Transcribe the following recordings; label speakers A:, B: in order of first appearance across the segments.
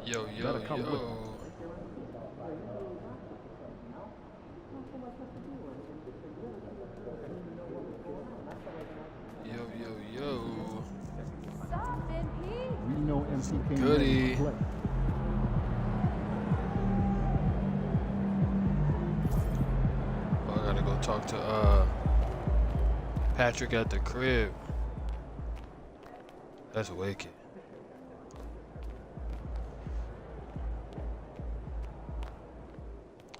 A: Yo,
B: Better
A: yo,
B: come with me.
A: yo. Yo, yo, yo.
C: Stop, MP.
B: We know MC came ready
A: Goody.
B: to play.
A: Oh, I gotta go talk to Patrick at the crib. That's wicked.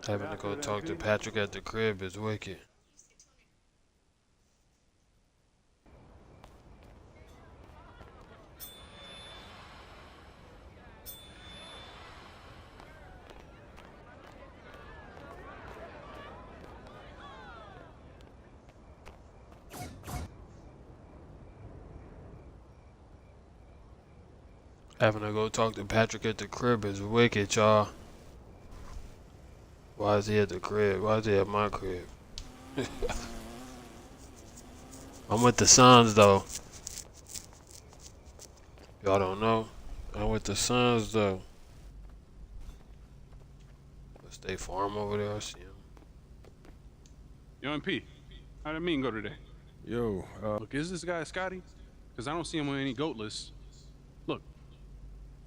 A: Having to go talk to Patrick at the crib is wicked. Having to go talk to Patrick at the crib is wicked, y'all. Why is he at the crib? Why is he at my crib? I'm with the Suns, though. Y'all don't know. I'm with the Suns, though. Stay farm over there. I see him.
D: Yo, MP, how'd that meeting go today?
E: Yo,
D: Look, is this guy Scotty? Because I don't see him on any GOAT lists. Look,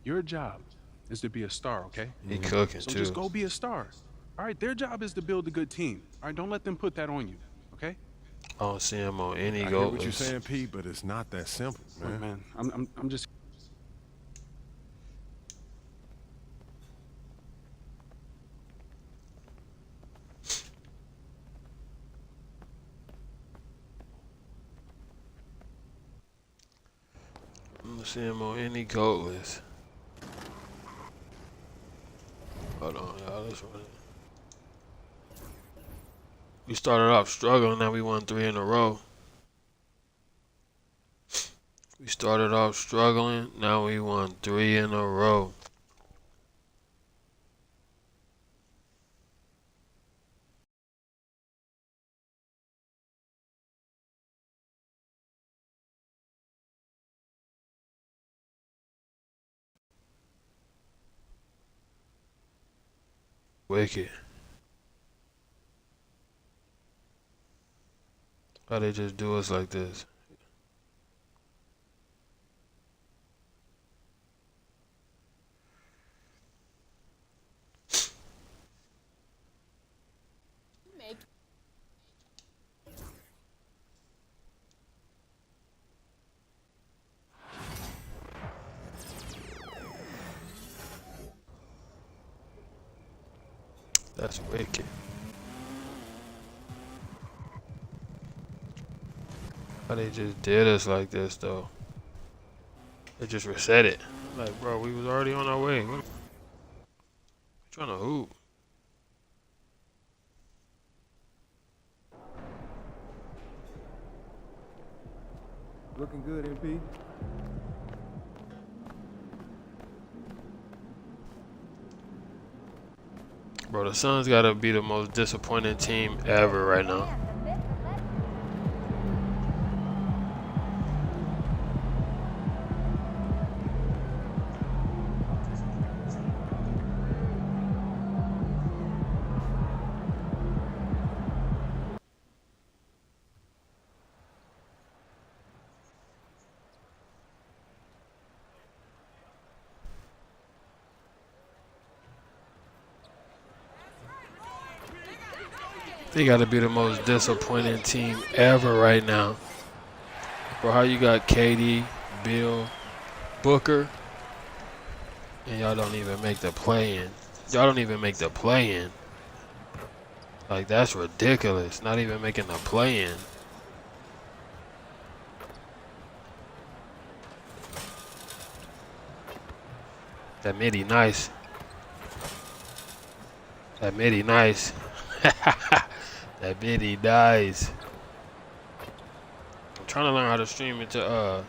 D: your job is to be a star, okay?
A: He cooking,
D: So
A: too.
D: just go be a star. All right, their job is to build a good team. All right, don't let them put that on you, okay?
A: I don't see him on any
E: I hear
A: goat
E: what you're
A: list.
E: saying, Pete, but it's not that simple,
D: Look,
E: man.
D: man, I'm just.
A: I don't see him on any goat list. Hold on, y'all. Let's run it. We started off struggling, now we won 3 in a row. We started off struggling, now we won 3 in a row. Wicked. Why they just do us like this? That's wicked. Why they just did us like this, though? They just reset it. Like, bro, we was already on our way. What? Trying to hoop.
E: Looking good, MP.
A: Bro, the Suns gotta be the most disappointing team ever right now. They gotta be the most disappointing team ever right now. Bro, how you got KD, Bill, Booker, and y'all don't even make the play-in. Y'all don't even make the play-in. Like, that's ridiculous. Not even making the play-in. That midi nice. That midi nice. That midi nice. I'm trying to learn how to stream it to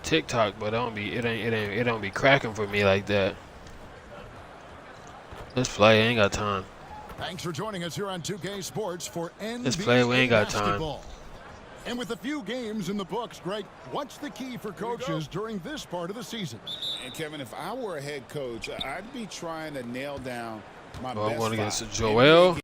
A: TikTok, but it don't be cracking for me like that. Let's play. I ain't got time.
F: Thanks for joining us here on 2K Sports for NBA
A: Let's play. We ain't got time.
F: basketball.
B: And with a few games in the books, Greg, what's the key for coaches during this part of the season?
F: And Kevin, if I were a head coach, I'd be trying to nail down my
A: I'm
F: best
A: going
F: five.
A: against Joel.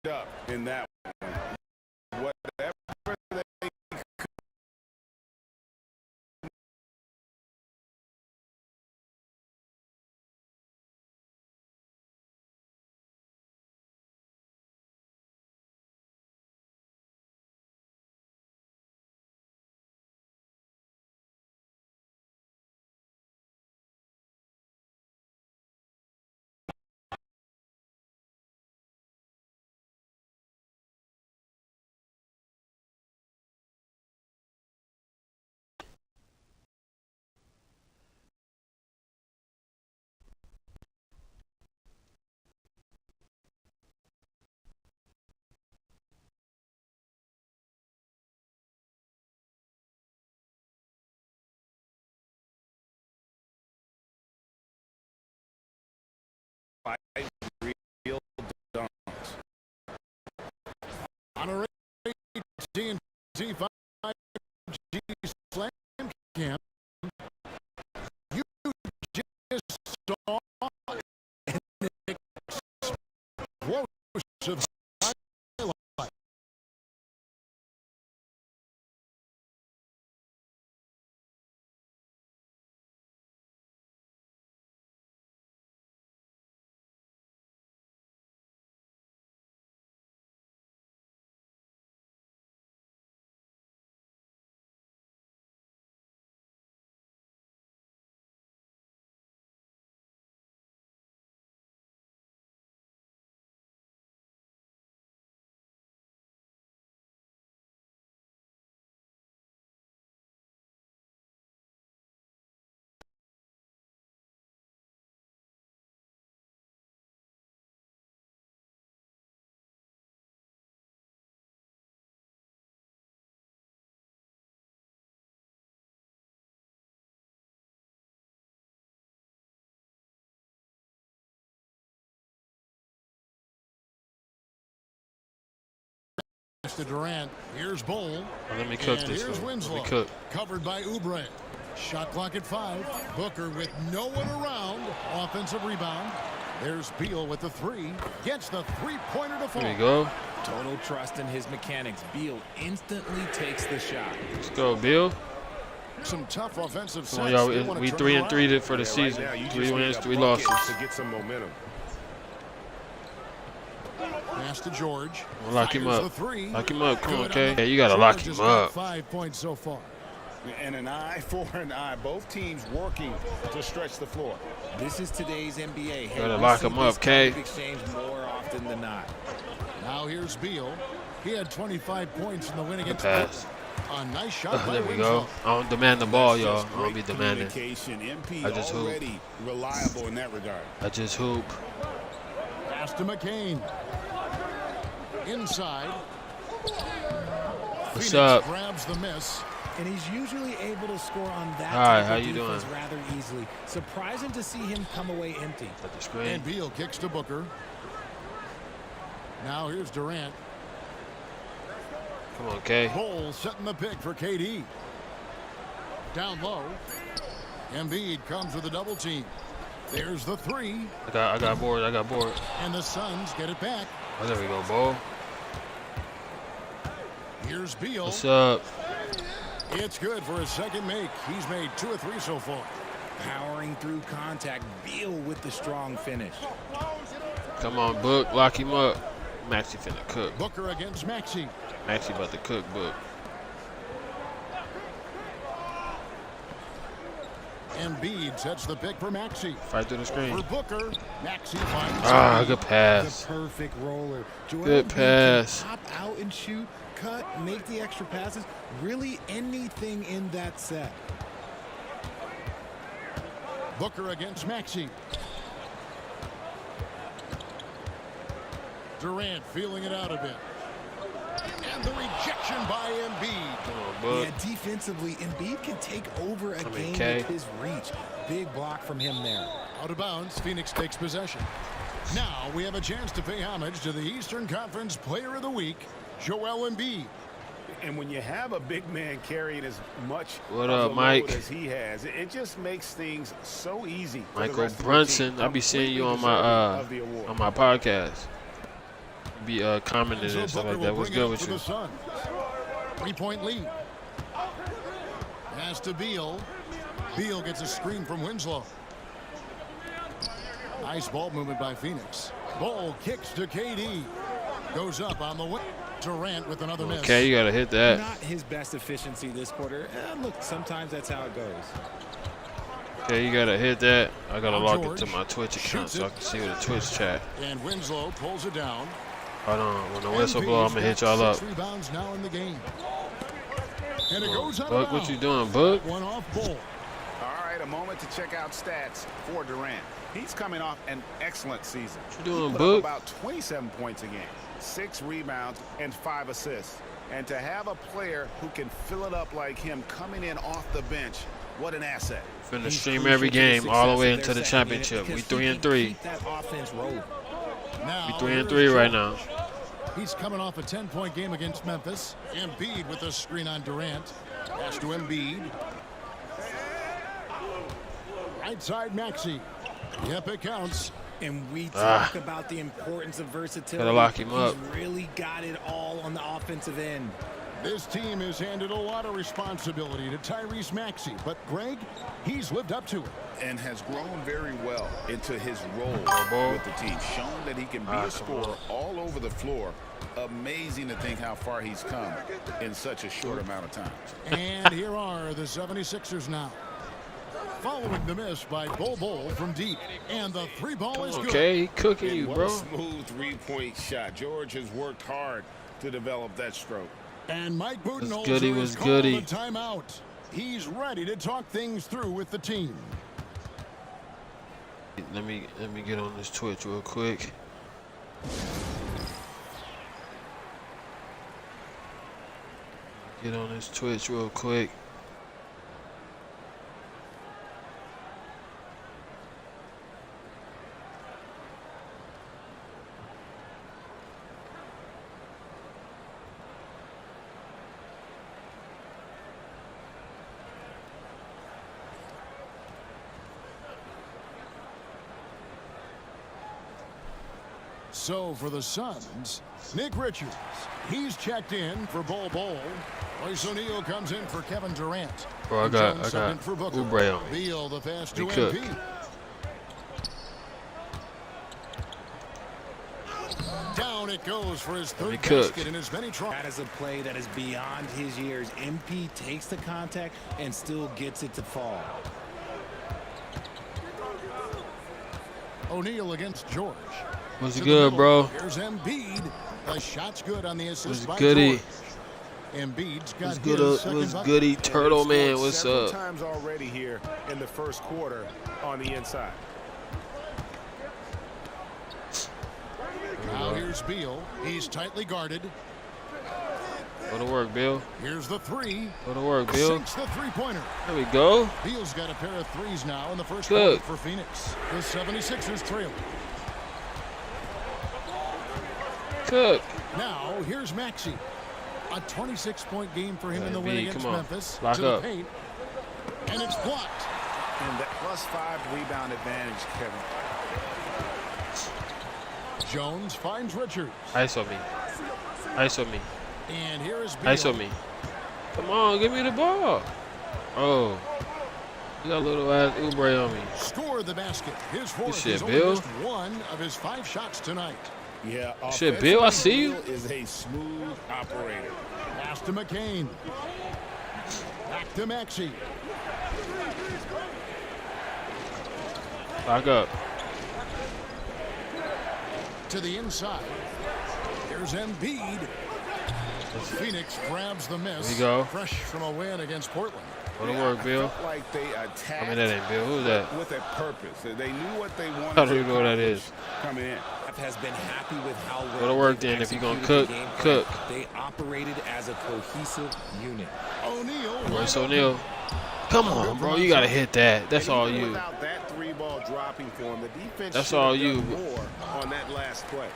F: Up in that one. Whatever they real dunks.
B: On a TNT 5G Slam Camp, you just saw an explosive highlight. To Durant. Here's Bowl.
A: Let me cook
B: and
A: this
B: here's
A: one.
B: Winslow.
A: Let me cook.
B: Covered by Oubre. Shot clock at 5. Booker with no one around. Offensive rebound. There's Beal with the 3. Gets the three-pointer to fall.
A: There you go.
G: Total trust in his mechanics. Beal instantly takes the shot.
A: Let's go, Bill.
B: Some tough offensive
A: Come on,
B: sets.
A: y'all.
B: They wanna
A: We
B: turn
A: 3-3
B: around.
A: for the season.
E: Right now, you
A: 3
E: just
A: wins,
E: need a
A: 3
E: bucket
A: losses.
E: to get some momentum.
B: Pass to George.
A: Lock him
B: Fires
A: up.
B: the 3.
A: Lock him up. Come on,
B: Good
A: okay.
B: on
A: Yeah,
B: the-
A: you gotta lock
B: George
A: him
B: has got
A: up.
B: 5 points so far.
F: And an eye for an eye. Both teams working to stretch the floor.
G: This is today's NBA. Hey,
A: Gotta
G: we
A: lock
G: see
A: him
G: this
A: up,
G: kind of
A: K.
G: exchange more often than not.
B: Now here's Beal. He had 25 points in the win against
A: Pass.
B: a nice shot by
A: There we
B: Winslow.
A: go. I don't demand the ball, y'all.
F: Just
A: I don't be
F: great
A: demanding.
F: communication. MP
A: I just hoop.
F: already reliable in that regard.
A: I just hoop.
B: Pass to McCain. Inside.
A: What's
B: Phoenix
A: up?
B: grabs the miss.
G: And he's usually able to score on that
A: Hi,
G: type
A: how
G: of
A: you
G: defense
A: doing?
G: rather easily. Surprising to see him come away empty.
A: At the screen.
B: And Beal kicks to Booker. Now here's Durant.
A: Come on, K.
B: Cole setting the pick for KD. Down low. Embiid comes with a double team. There's the three.
A: I got bored. I got bored.
B: And the Suns get it back.
A: Oh, there we go, Bo.
B: Here's Beal.
A: What's up?
B: It's good for his second make. He's made 2 or 3 so far.
G: Powering through contact. Beal with the strong finish.
A: Come on, Book. Lock him up. Maxie finna cook.
B: Booker against Maxey.
A: Maxie about to cook, Book.
B: Embiid sets the pick for Maxey.
A: Fight through the screen.
B: For Booker, Maxey finds
A: Ah,
B: Embiid.
A: good pass.
G: The perfect roller. Joel
A: Good
G: Embiid
A: pass.
G: can pop out and shoot, cut, make the extra passes. Really anything in that set.
B: Booker against Maxey. Durant feeling it out a bit. And the rejection by Embiid.
A: Come on, Book.
G: Yeah, defensively, Embiid can take over a game
A: K.
G: with his reach. Big block from him there.
B: Out of bounds, Phoenix takes possession. Now we have a chance to pay homage to the Eastern Conference Player of the Week, Joel Embiid.
F: And when you have a big man carrying as much
A: What
F: of
A: up,
F: the
A: Mike?
F: load as he has, it just makes things so easy. for the
A: Michael
F: rest of the
A: Brunson.
F: team.
A: I'll be seeing you on
F: Completely
A: my
F: deserving of the award.
A: on my podcast. Be commenting
B: So
A: and stuff
B: Booker
A: like that.
B: will
A: What's
B: bring it
A: good
B: up
A: with
B: for
A: you?
B: the Suns. 3-point lead. Pass to Beal. Beal gets a screen from Winslow. Nice ball movement by Phoenix. Ball kicks to KD. Goes up on the wing. Durant with another miss.
A: Okay, you gotta hit that.
G: Not his best efficiency this quarter. Look, sometimes that's how it goes.
A: Okay, you gotta hit that. I gotta
B: Now
A: log
B: George
A: into my Twitch account
B: shoots
A: so I
B: it.
A: can see what the Twitch chat.
B: And Winslow pulls it down.
A: Hold on, when the whistle
B: Embiid's
A: blow, I'm gonna hit
B: got
A: y'all up.
B: 6 rebounds now in the game. And it
A: Come on,
B: goes out
A: Book,
B: of
A: what you
B: bounds.
A: doing, Book?
B: One off Bull.
F: All right, a moment to check out stats for Durant. He's coming off an excellent season.
A: What you doing,
F: He put
A: Book?
F: up about 27 points a game, 6 rebounds, and 5 assists. And to have a player who can fill it up like him coming in off the bench, what an asset.
A: Finna
G: He's
A: stream
G: crucial
A: every
G: to the
A: game all the
G: success
A: way
G: of
A: into
G: their
A: the
G: second unit
A: championship. We
G: because
A: 3
G: he
A: and
G: can
A: 3.
G: keep that offense rolling.
B: Now
A: We 3 and
B: here's
A: 3 right
B: George.
A: now.
B: He's coming off a 10-point game against Memphis. Embiid with a screen on Durant. Pass to Embiid. Right side Maxey. Yep, it counts.
G: And we talk about the importance of versatility.
A: Gotta lock him up.
G: He's really got it all on the offensive end.
B: This team has handed a lot of responsibility to Tyrese Maxey, but Greg, he's lived up to it.
F: And has grown very well into his role
A: ball.
F: with the team. Shown that he can be a scorer all over the floor. Amazing to think how far he's come in such a short amount of time.
B: And here are the 76ers now. Following the miss by Bol from deep. And the 3 ball is good.
A: Okay, he cooking
F: And
A: you,
F: what
A: bro.
F: a smooth 3-point shot. George has worked hard to develop that stroke.
B: And Mike Budenholzer
A: goody
B: has
A: was
B: called
A: goody.
B: a timeout. He's ready to talk things through with the team.
A: Let me get on this Twitch real quick. Get on this Twitch real quick.
B: So for the Suns, Nick Richards. He's checked in for Bol. Royce O'Neal comes in for Kevin Durant.
A: Bro, I
B: Jones
A: got
B: subbed in for Booker.
A: Oubre on me.
B: Beal the pass to
A: He cook.
B: MP. Down it goes for his third
A: cook.
B: basket in as many tries.
G: That is a play that is beyond his years. MP takes the contact and still gets it to fall.
B: O'Neal against George.
A: What's
B: To the
A: good,
B: middle.
A: bro?
B: Here's Embiid. The shot's good on the assist by
A: What's goody?
B: George. Embiid's got
A: What's
B: his
A: good?
B: second
A: What's
B: bucket.
A: goody? Turtle
F: They've
A: man,
F: scored
A: what's
F: several
A: up?
F: times already here in the first quarter on the inside.
B: Now here's Beal. He's tightly guarded.
A: Go to work, Bill.
B: Here's the three.
A: Go to work, Bill.
B: Sinks the three-pointer.
A: There we go.
B: Beal's got a pair of threes now in the first
A: Good.
B: quarter for Phoenix. The 76ers trail.
A: Cook.
B: Now here's Maxey. A 26-point game for him in the win
A: B,
B: against
A: come on.
B: Memphis.
A: Lock
B: to the
A: up.
B: paint. And it's blocked.
F: And that +5 rebound advantage, Kevin.
B: Jones finds Richards.
A: ISO me. ISO me.
B: And here is Beal.
A: ISO me. Come on, give me the ball. Oh. You got a little ass Oubre on me.
B: Score the basket. His fourth
A: shit,
B: is only
A: Bill.
B: missed one of his 5 shots tonight.
F: Yeah,
A: Shit, Bill, I see you.
F: Beal is a smooth operator.
B: Pass to McCain. Back to Maxey.
A: Back up.
B: To the inside. Here's Embiid. Phoenix grabs the miss.
A: There we go.
B: Fresh from a win against Portland.
A: Go to work, Bill.
F: Felt like they attacked
A: I mean, that ain't Bill. Who's that?
F: with a purpose. They knew what they wanted.
A: I don't even know what that is.
F: Coming in.
G: Has been happy with how well
A: Go to work
G: they've
A: then. If you're gonna
G: executed
A: cook,
G: the game plan.
A: cook.
G: They operated as a cohesive unit.
B: O'Neal.
A: Royce O'Neal. Come on, bro. You gotta hit that. That's
F: And
A: all
F: even
A: you.
F: Without that 3-ball dropping for him, the defense
A: That's
F: should have
A: all
F: done
A: you.
F: more on that last play.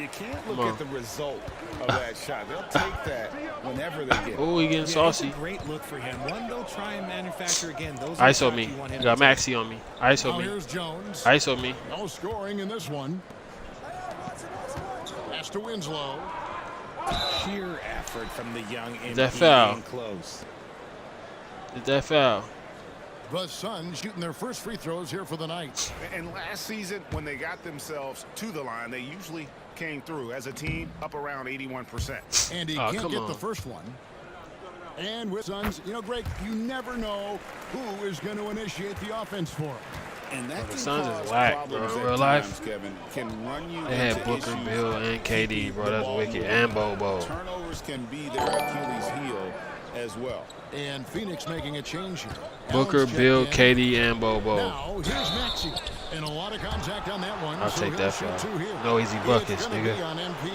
F: You can't look
A: Come on.
F: at the result of that shot. They'll take that whenever they get it.
A: Oh, he getting
G: It's
A: saucy.
G: a great look for him. One, they'll try and manufacture again. Those are the
A: ISO
G: shots
A: me.
G: you want him
A: You got
G: to take.
A: Maxey on me. ISO
B: Now
A: me.
B: here's Jones.
A: ISO me.
B: No scoring in this one. Pass to Winslow.
G: Sheer effort from the young MP
A: that foul?
G: being close.
A: Did that foul?
B: The Suns shooting their first free throws here for the night.
F: And last season, when they got themselves to the line, they usually came through as a team up around 81%.
B: And he
A: Oh,
B: can't
A: come
B: get
A: on.
B: the first one. And with Suns, you know, Greg, you never know who is going to initiate the offense for him.
F: And that
A: the
F: can
A: Suns is
F: cause
A: whack,
F: problems
A: bro.
F: at
A: Real life.
F: times, Kevin. Can run you
A: They had
F: into
A: Booker,
F: issues.
A: Bill, and KD, bro.
F: The
A: That's
F: ball
A: wicked.
F: moving.
A: And Bobo.
F: Turnovers can be their Achilles heel as well.
B: And Phoenix making a change here.
A: Booker,
B: Allen's
A: Bill,
B: checked in.
A: KD, and Bobo.
B: Now here's Maxey. And a lot of contact on that one.
A: I'll
B: so
A: take
B: he'll
A: that
B: shoot
A: foul.
B: 2 here.
A: No easy buckets,
B: It's gonna
A: nigga.
B: be on MP.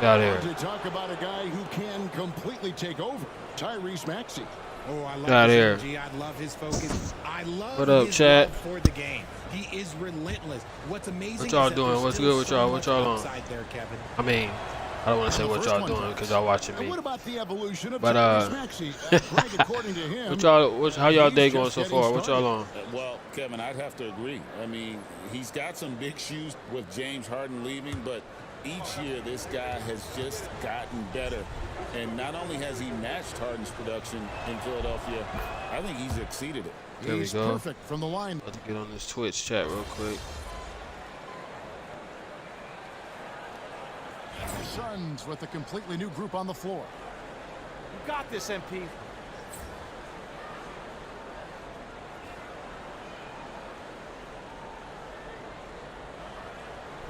A: Out here.
B: To talk about a guy who can completely take over. Tyrese Maxey.
G: Oh, I love
A: Got
G: his
A: here.
G: energy. I love his focus. I love
A: What up,
G: his
A: chat?
G: love for the game. He is relentless. What's amazing
A: What y'all
G: is that
A: doing?
G: there's
A: What's
G: still
A: good with
G: so
A: y'all? What
G: much
A: y'all on?
G: upside there, Kevin.
A: I mean, I don't want to say
B: And the
A: what
B: first
A: y'all
B: one
A: doing
B: drops.
A: because y'all watching
B: And
A: me.
B: what about the evolution of
A: But,
B: Tyrese Maxey? Greg, according to him,
A: What y'all? How y'all day
B: he's
A: going
B: just
A: so
B: getting
A: far? What y'all on?
H: Well, Kevin, I'd have to agree. I mean, he's got some big shoes with James Harden leaving, but each year this guy has just gotten better. And not only has he matched Harden's production in Philadelphia, I think he's exceeded it.
A: There we
B: he's
A: go.
B: perfect from the line.
A: About to get on this Twitch chat real quick.
B: Suns with a completely new group on the floor.
I: You got this, MP.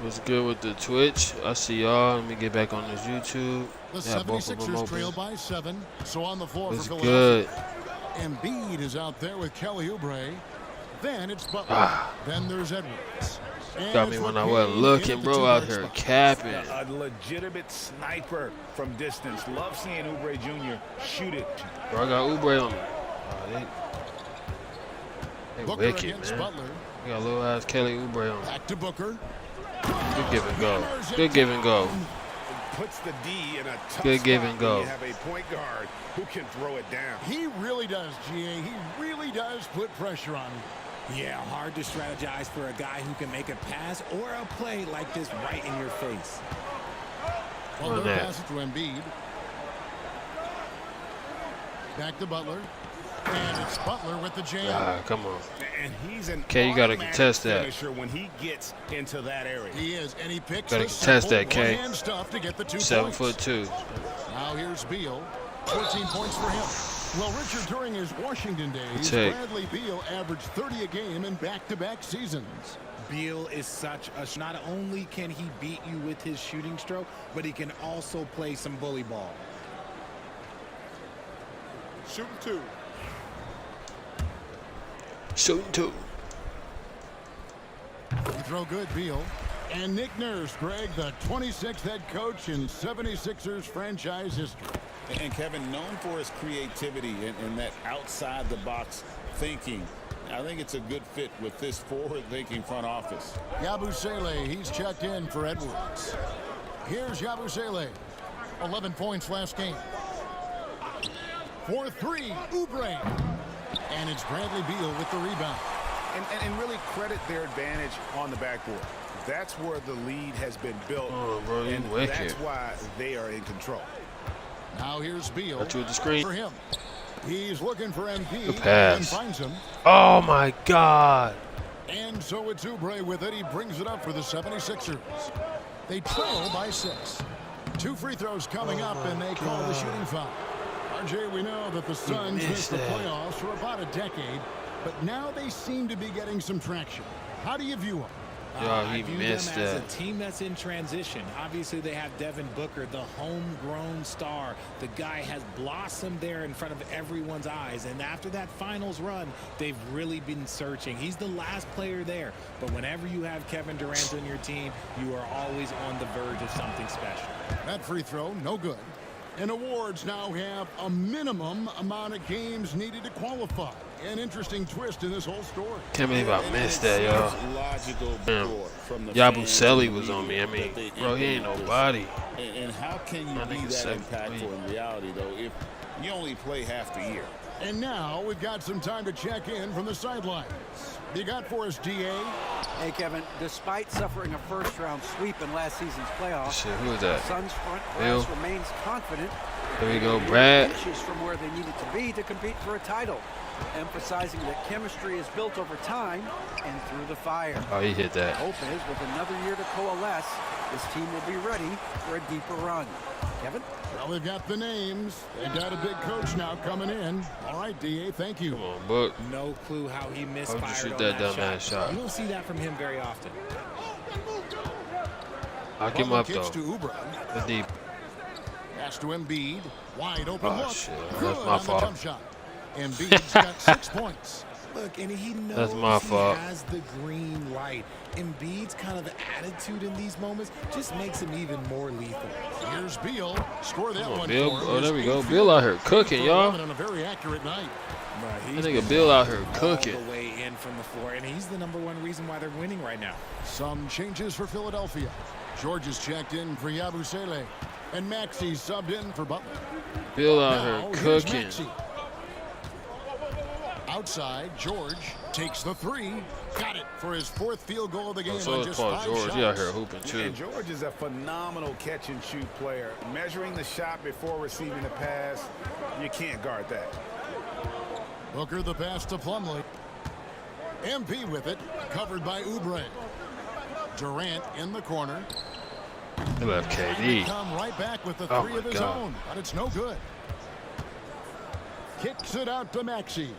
A: What's good with the Twitch? I see y'all. Let me get back on this YouTube.
B: The
A: Yeah, both of them
B: 76ers trail
A: open.
B: by 7. So on the floor
A: What's
B: for
A: good?
B: Philadelphia. Embiid is out there with Kelly Oubre. Then it's Butler. Then there's Edwards. And
A: Got me
B: it's
A: when I
B: McCain
A: wasn't
B: in
A: looking,
B: at the
A: bro. Out
B: two-guard
A: here
B: spot.
A: capping.
F: A legitimate sniper from distance. Love seeing Oubre Jr. shoot it.
A: Bro, I got Oubre on me. They
B: Booker
A: wicked,
B: against
A: man.
B: Butler.
A: We got little ass Kelly Oubre on me.
B: Back to Booker.
A: Good give and go. Good give and go.
F: Puts the D in a tough
A: Good give
F: spot
A: and
F: when
A: go.
F: you have a point guard who can throw it down.
B: He really does, GA. He really does put pressure on him.
G: Yeah, hard to strategize for a guy who can make a pass or a play like this right in your face.
B: Butler
A: that.
B: passes to Embiid. Back to Butler. And it's Butler with the jam.
A: Ah, come on.
F: And he's an
A: K, you gotta
F: automatic
A: contest that.
F: finisher when he gets into that area.
B: He is, and he picks
A: Gotta
B: the
A: contest
B: simple
A: that, K.
B: one-hand stuff to get the 2 points.
A: 7'2".
B: Now here's Beal. 14 points for him. Well, Richard, during his Washington days,
A: Take.
B: Bradley Beal averaged 30 a game in back-to-back seasons.
G: Beal is such a... Not only can he beat you with his shooting stroke, but he can also play some bully ball.
F: Shooting 2.
A: Shooting 2.
B: He throw good, Beal. And Nick Nurse, Greg, the 26th head coach in 76ers franchise history.
H: And Kevin, known for his creativity and that outside-the-box thinking. I think it's a good fit with this forward-thinking front office.
B: Yabusele, he's checked in for Edwards. Here's Yabusele. 11 points last game. For 3, Oubre. And it's Bradley Beal with the rebound.
F: And really credit their advantage on the backboard. That's where the lead has been built.
A: Oh, bro, you
F: and
A: wicked.
F: that's why they are in control.
B: Now here's Beal.
A: Got you with the screen.
B: For him. He's looking for MP
A: Good pass.
B: and finds him.
A: Oh, my God.
B: And so it's Oubre with it. He brings it up for the 76ers. They trail by 6. 2 free throws coming up, and they call the shooting foul. RJ, we know that the Suns missed the playoffs for about a decade, but now they seem to be getting some traction. How do you view them?
A: Yo,
G: I
A: he
G: view
A: missed
G: them as
A: that.
G: a team that's in transition. Obviously, they have Devin Booker, the homegrown star. The guy has blossomed there in front of everyone's eyes. And after that finals run, they've really been searching. He's the last player there. But whenever you have Kevin Durant on your team, you are always on the verge of something special.
B: That free throw, no good. And awards now have a minimum amount of games needed to qualify. An interesting twist in this whole story.
A: Can't believe I missed that, y'all.
H: Logical
A: Damn.
H: from the
A: Yabusele
H: fans
A: was on me. I mean,
H: that they
A: bro, he ain't
H: implement
A: nobody.
H: this. And how can you
A: My
H: be
A: nigga
H: that
A: 7'3".
H: impactful in reality, though, if you only play half the year?
B: And now we've got some time to check in from the sidelines. You got for us, DA?
J: Hey, Kevin, despite suffering a first-round sweep in last season's playoffs,
A: Shit, who is that?
J: Suns front
A: Bill.
J: class remains confident.
A: Here we go, Brad.
J: Inches from where they needed to be to compete for a title, emphasizing that chemistry is built over time and through the fire.
A: Oh, he hit that.
J: Hope is, with another year to coalesce, this team will be ready for a deeper run. Kevin?
B: Well, they've got the names. They've got a big coach now coming in. All right, DA, thank you.
A: Come on, Book.
G: No clue how he misfired
A: How'd you shoot
G: on
A: that
G: that
A: dumbass shot?
G: You don't see that from him very often.
A: I'll give him up,
B: Kicks
A: though.
B: to Oubre.
A: The deep.
B: Pass to Embiid. Wide open
A: Oh,
B: look.
A: shit.
B: Good
A: That's my
B: on
A: fault.
B: the jump shot. Embiid's got 6 points.
G: Look, and he knows
A: That's my fault.
G: he has the green light. Embiid's kind of attitude in these moments just makes him even more lethal.
B: Here's Beal. Score that
A: Come on,
B: one
A: Bill.
B: for him.
A: Oh, there we
B: His
A: go.
B: eighth
A: Bill out here
B: field
A: cooking,
B: for
A: y'all.
B: 11 on a very accurate night.
G: Right,
A: That nigga Bill out here
G: all
A: cooking.
G: the way in from the floor, and he's the #1 reason why they're winning right now.
B: Some changes for Philadelphia. George is checked in for Yabusele. And Maxey subbed in for Butler.
A: Bill out
B: Now,
A: here
B: here's
A: cooking.
B: Maxey. Outside, George takes the 3. Got it for his 4th field goal of the game
A: So
B: on
A: is
B: just
A: Paul
B: 5
A: George.
B: shots.
A: He out here hooping, too.
F: And George is a phenomenal catch-and-shoot player. Measuring the shot before receiving the pass, you can't guard that.
B: Booker the pass to Plumlee. MP with it, covered by Oubre. Durant in the corner.
A: He left
B: They
A: KD.
B: come right back with the
A: Oh
B: 3
A: my
B: of his
A: God.
B: own, but it's no good. Kicks it out to Maxey.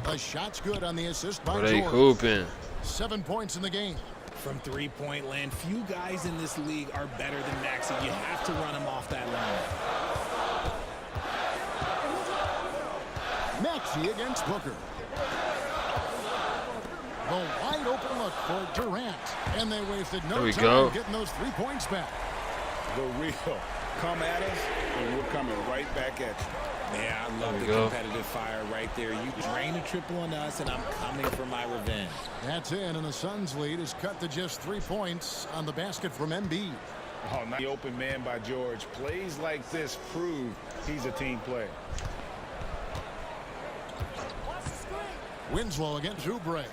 B: The shot's good on the assist by
A: But they
B: George.
A: hooping.
B: 7 points in the game.
G: From three-point land, few guys in this league are better than Maxey. You have to run him off that line.
B: Maxey against Booker. The wide open look for Durant. And they wasted
A: There
B: no
A: we
B: time
A: go.
B: getting those 3 points back.
F: The real come at us, and we're coming right back at you.
G: Yeah, I love
A: There
G: the
A: we go.
G: competitive fire right there. You drain a triple on us, and I'm coming for my revenge.
B: That's in, and the Suns' lead is cut to just 3 points on the basket from Embiid.
F: Oh, not the open man by George. Plays like this prove he's a team player.
B: Winslow against Oubre.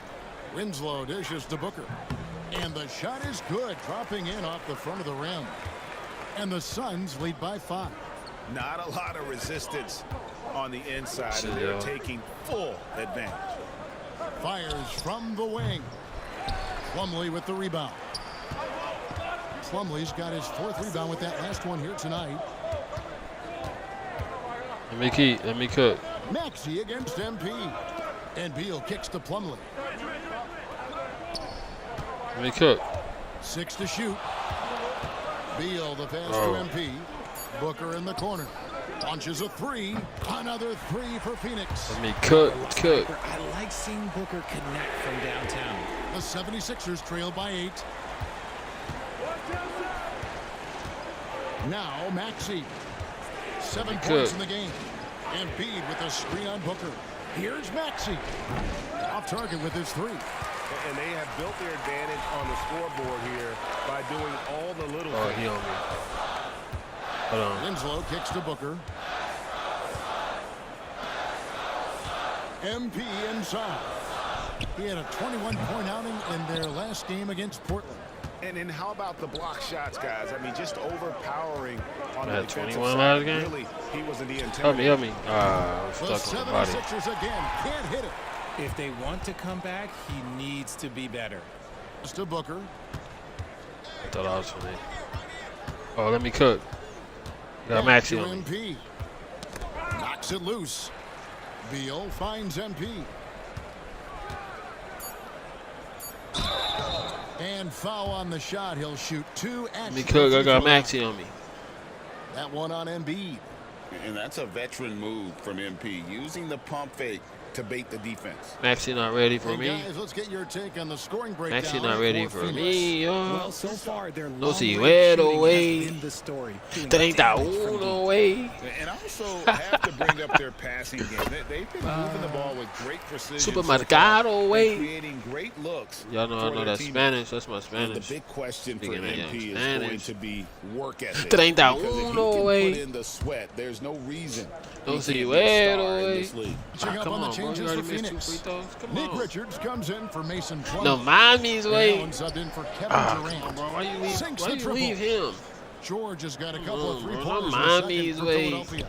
B: Winslow dishes to Booker. And the shot is good, dropping in off the front of the rim. And the Suns lead by 5.
F: Not a lot of resistance on the inside, and they're taking full advantage.
B: Fires from the wing. Plumlee with the rebound. Plumlee's got his 4th rebound with that last one here tonight.
A: Let me cook.
B: Maxey against MP. And Beal kicks to Plumlee.
A: Let me cook.
B: 6 to shoot. Beal the pass to MP. Booker in the corner. Launches a 3. Another 3 for Phoenix.
A: Let me cook.
G: I like seeing Booker connect from downtown.
B: The 76ers trail by 8. Now Maxey. 7 points in the game. Embiid with a screen on Booker. Here's Maxey. Off target with his 3.
K: And they have built their advantage on the scoreboard here by doing all the little
A: Oh,
K: things.
A: he on me. Hold on.
B: Winslow kicks to Booker. MP inside. He had a 21-point outing in their last game against Portland.
F: And how about the block shots, guys? I mean, just overpowering on the
A: Had
F: defensive
A: 21
F: side.
A: last game?
F: Really, he wasn't the
A: Help
F: intimidator.
A: me. I'm
B: The
A: stuck on the body.
B: 76ers again can't hit it.
G: If they want to come back, he needs to be better.
B: To Booker.
A: I thought I was for me. Oh, let me cook. Got Maxey on me.
B: MP. Knocks it loose. Beal finds MP. And foul on the shot. He'll shoot 2 at
A: Let me cook. I got Maxey on me.
B: That one on Embiid.
H: And that's a veteran move from MP, using the pump fake to bait the defense.
A: Maxey not ready for
B: Hey
A: me.
B: guys, let's get your take on the scoring breakdown.
A: Maxey not ready for
B: Phoenix.
A: me, yo.
G: Well, so far, their
A: No se
G: long-range
A: ve,
G: shooting
A: güey.
G: has been the story. Doing
A: 31,
G: damage from deep.
A: güey.
F: And I also have to bring up their passing game. They've been moving the ball with great precision.
A: Supermercado,
F: and
A: güey.
F: creating great looks.
A: Y'all know I
F: for
A: know
F: their
A: that
F: teammates.
A: Spanish. That's my
H: And
A: Spanish.
H: the big question for
A: Speaking of
H: MP is
A: Spanish.
H: going to be work ethic.
A: 31,
H: Because if he can
A: güey.
H: put in the sweat, there's no reason
A: No
H: he
A: se
H: can't
A: ve,
H: be a star in
A: güey.
H: this league.
B: Checking up
A: Come
B: on the
A: on, bro. You
B: changes for
A: already missed 2
B: Phoenix.
A: free throws. Come
B: Nick
A: on.
B: Richards comes in for Mason Plumlee.
A: No mames,
B: And
A: güey.
B: Allen subbed in for Kevin
A: Come
B: Durant.
A: bro. Why you leave?
B: Sinks
A: Why
B: the
A: you
B: triple.
A: leave him?
B: George has got a couple of
A: bro.
B: 3-pointers
A: No
B: in the second
A: mommies,
B: for
A: way.
B: Philadelphia.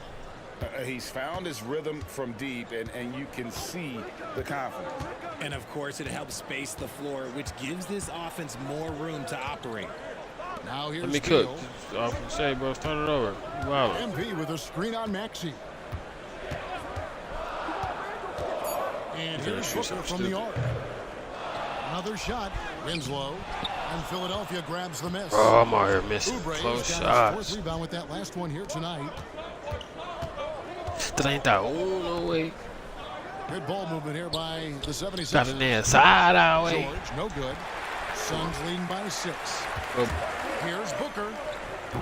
F: He's found his rhythm from deep, and you can see the confidence.
G: And of course, it helps space the floor, which gives this offense more room to operate.
B: Now here's
A: Let me cook.
B: Beal.
A: I say, bro, start it over. Wow.
B: MP with a screen on Maxey. And
A: Gonna
B: here's
A: shoot
B: Booker
A: something
B: from the
A: stupid.
B: arc. Another shot. Winslow. And Philadelphia grabs the miss.
A: Oh, I'm out here missing
B: Oubre's
A: close
B: got his
A: shots.
B: 4th rebound with that last one here tonight.
A: 31, güey.
B: Good ball movement here by the 76ers.
A: Got in there side out, güey.
B: George, no good. Suns leading by 6.
A: Oh,
B: Here's Booker.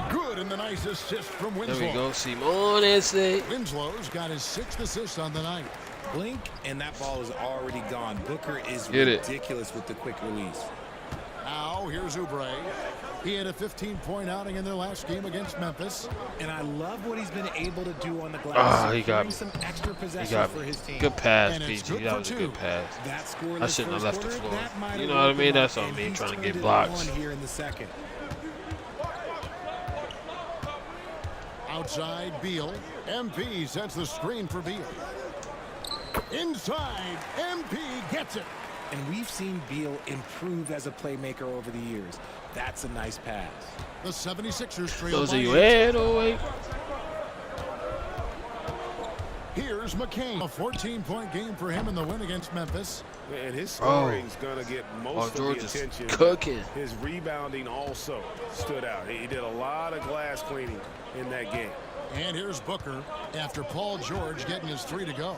B: Good, and the nice assist from
A: there
B: Winslow.
A: we go. Simone ese.
B: Winslow's got his 6th assist on the night.
G: Blink, and that ball is already gone. Booker is
A: Get it.
G: ridiculous with the quick release.
B: Now here's Oubre. He had a 15-point outing in their last game against Memphis.
G: And I love what he's been able to do on the glass.
A: Ah, he got
G: securing
A: me.
G: some extra
A: He
G: possessions
A: got
G: for
A: me.
G: his team.
A: Good pass,
B: And it's
A: PG.
B: good
A: That
B: for
A: was a
B: 2.
A: good pass.
G: That scoreless
A: I shouldn't have
G: first
A: left the
G: quarter,
A: floor.
G: that might
A: You
G: have
A: know what I
G: woken
A: mean?
G: him
A: That's
G: up,
A: on
G: and
A: me
G: he's
A: trying to
G: turned
A: get
G: it
A: blocks.
G: on here in the second.
B: Outside, Beal. MP sets the screen for Beal. Inside, MP gets it.
G: And we've seen Beal improve as a playmaker over the years. That's a nice pass.
B: The 76ers trail
A: Those
B: by
A: are you
B: 8.
A: güey.
B: Here's McCain. A 14-point game for him in the win against Memphis.
K: And his scoring's going to get
A: Oh,
K: most
A: George
K: of the
A: is
K: attention.
A: cooking.
K: His rebounding also stood out. He did a lot of glass cleaning in that game.
B: And here's Booker after Paul George getting his 3 to go.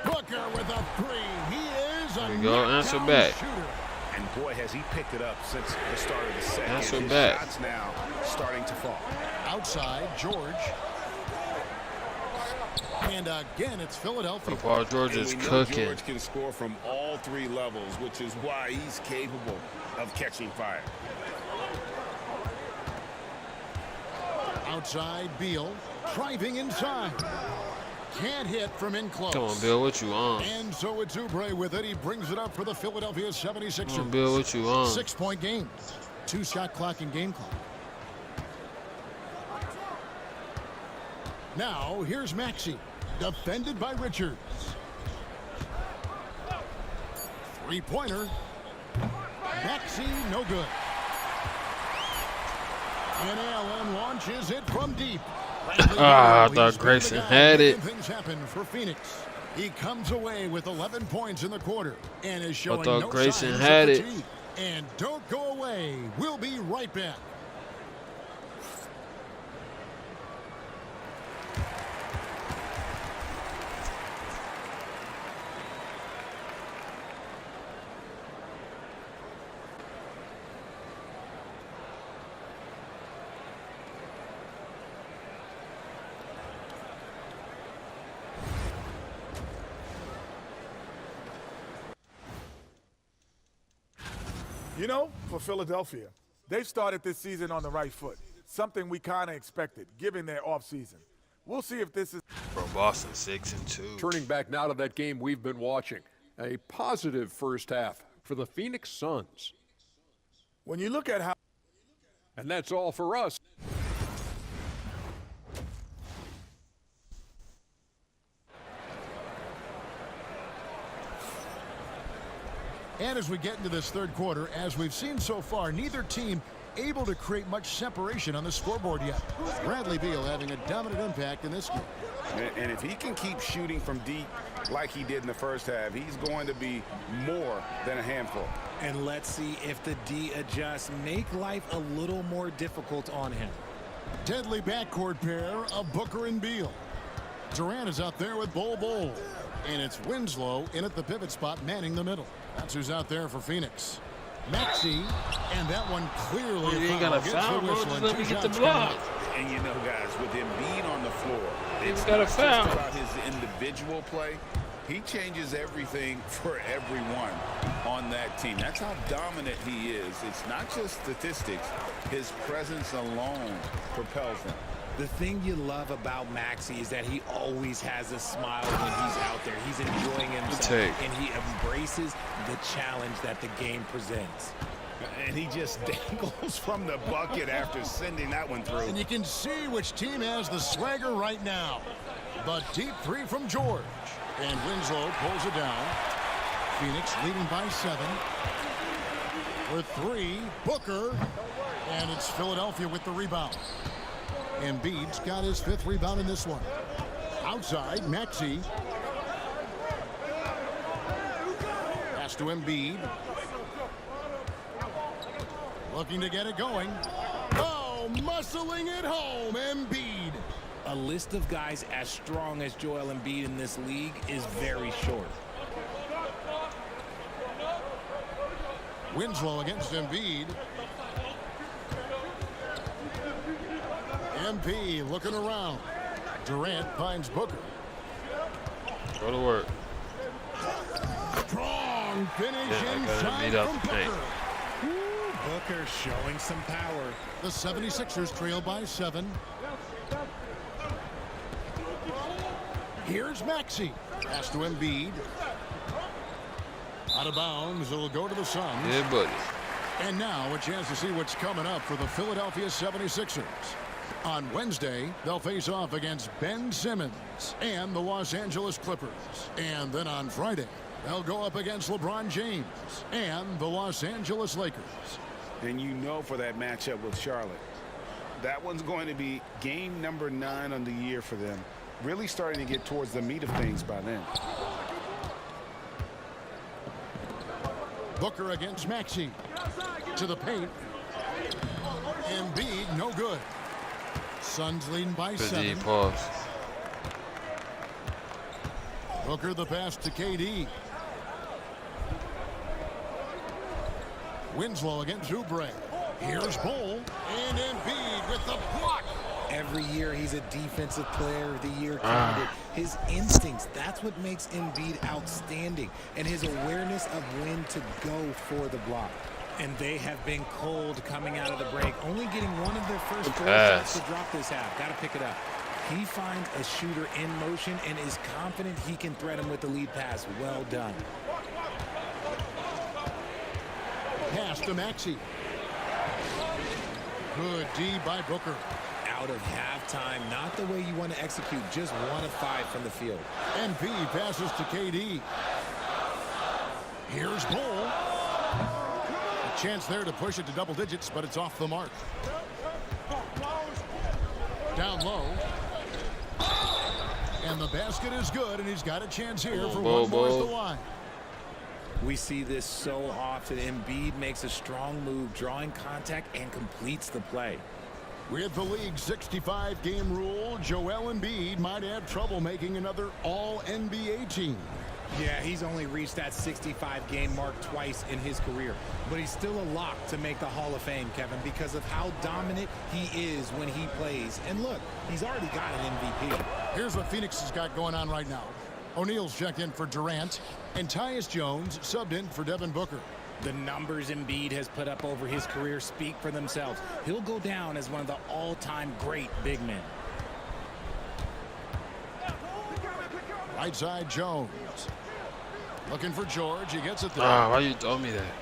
B: Booker with a 3. He is a
A: There you go. Answer
B: knockdown
A: back.
B: shooter.
F: And boy, has he picked it up since the start of the second.
A: Answer
F: His
A: back.
F: shots now starting to fall.
B: Outside, George. And again, it's Philadelphia.
A: Paul George
H: And
A: is
H: we know
A: cooking.
H: George can score from all 3 levels, which is why he's capable of catching fire.
B: Outside, Beal. Driving inside. Can't hit from in close.
A: Come on, Bill. What you on?
B: And so it's Oubre with it. He brings it up for the Philadelphia 76ers.
A: Come on, Bill. What you on?
B: 6-point game. 2 shot clock and game clock. Now, here's Maxey, defended by Richards. Three-pointer. Maxey, no good. And Allen launches it from deep.
A: I thought Grayson had it.
B: Things happen for Phoenix. He comes away with 11 points in the quarter and is showing
A: thought
B: no
A: Grayson
B: signs
A: had
B: of
A: it.
B: fatigue. And don't go away. We'll be right back.
L: You know, for Philadelphia, they've started this season on the right foot, something we kind of expected, given their offseason. We'll see if this is...
A: Bro, Boston 6-2.
M: Turning back now to that game we've been watching. A positive first half for the Phoenix Suns.
L: When you look at how...
M: And that's all for us.
B: And as we get into this third quarter, as we've seen so far, neither team able to create much separation on the scoreboard yet. Bradley Beal having a dominant impact in this game.
F: And if he can keep shooting from deep like he did in the first half, he's going to be more than a handful.
G: And let's see if the D adjusts, make life a little more difficult on him.
B: Deadly backcourt pair of Booker and Beal. Durant is out there with Bol. And it's Winslow in at the pivot spot, manning the middle. That's who's out there for Phoenix. Maxey, and that one clearly
A: You ain't got a foul, bro. Just let me get the block.
F: And you know, guys, with Embiid on the floor, it's
A: got a
F: not
A: foul.
F: just about his individual play. He changes everything for everyone on that team. That's how dominant he is. It's not just statistics. His presence alone propels them.
G: The thing you love about Maxey is that he always has a smile when he's out there. He's enjoying himself, and he embraces the challenge that the game presents.
F: And he just dangles from the bucket after sending that one through.
B: And you can see which team has the swagger right now. The deep three from George. And Winslow pulls it down. Phoenix leading by 7. For 3, Booker. And it's Philadelphia with the rebound. Embiid's got his 5th rebound in this one. Outside, Maxey. Pass to Embiid. Looking to get it going. Oh, muscling it home, Embiid.
G: A list of guys as strong as Joel Embiid in this league is very short.
B: Winslow against Embiid. MP looking around. Durant finds Booker.
A: Go to work.
B: Strong finish
A: Yeah,
B: inside
A: beat up
B: from
A: the paint.
B: Booker.
G: Booker showing some power.
B: The 76ers trail by 7. Here's Maxey. Pass to Embiid. Out of bounds. It'll go to the Suns.
A: Yeah, buddy.
B: And now a chance to see what's coming up for the Philadelphia 76ers. On Wednesday, they'll face off against Ben Simmons and the Los Angeles Clippers. And then on Friday, they'll go up against LeBron James and the Los Angeles Lakers.
F: And you know, for that matchup with Charlotte, that one's going to be game number 9 on the year for them. Really starting to get towards the meat of things by then.
B: Booker against Maxey. To the paint. Embiid, no good. Suns leading by 7.
A: Pause.
B: Booker the pass to KD. Winslow against Oubre. Here's Bol. And Embiid with the block.
G: Every year he's a defensive player of the year candidate. His instincts, that's what makes Embiid outstanding. And his awareness of when to go for the block. And they have been cold coming out of the break. Only getting one of their first 4 shots to drop this half. Got to pick it up. He finds a shooter in motion and is confident he can thread him with the lead pass. Well done.
B: Pass to Maxey. Good D by Booker.
G: out of halftime. Not the way you want to execute. Just 1 of 5 from the field.
B: MP passes to KD. Here's Bull. A chance there to push it to double digits, but it's off the mark. Down low. And the basket is good, and he's got a chance here for one more at the line.
G: We see this so often. Embiid makes a strong move, drawing contact, and completes the play.
B: With the league's 65-game rule, Joel Embiid might have trouble making another All-NBA team.
G: Yeah, he's only reached that 65-game mark twice in his career. But he's still a lock to make the Hall of Fame, Kevin, because of how dominant he is when he plays. And look, he's already got an MVP.
B: Here's what Phoenix has got going on right now. O'Neal's checked in for Durant, and Tyus Jones subbed in for Devin Booker.
G: The numbers Embiid has put up over his career speak for themselves. He'll go down as one of the all-time great big men.
B: Right side, Jones. Looking for George. He gets it there.
A: Why you told me that?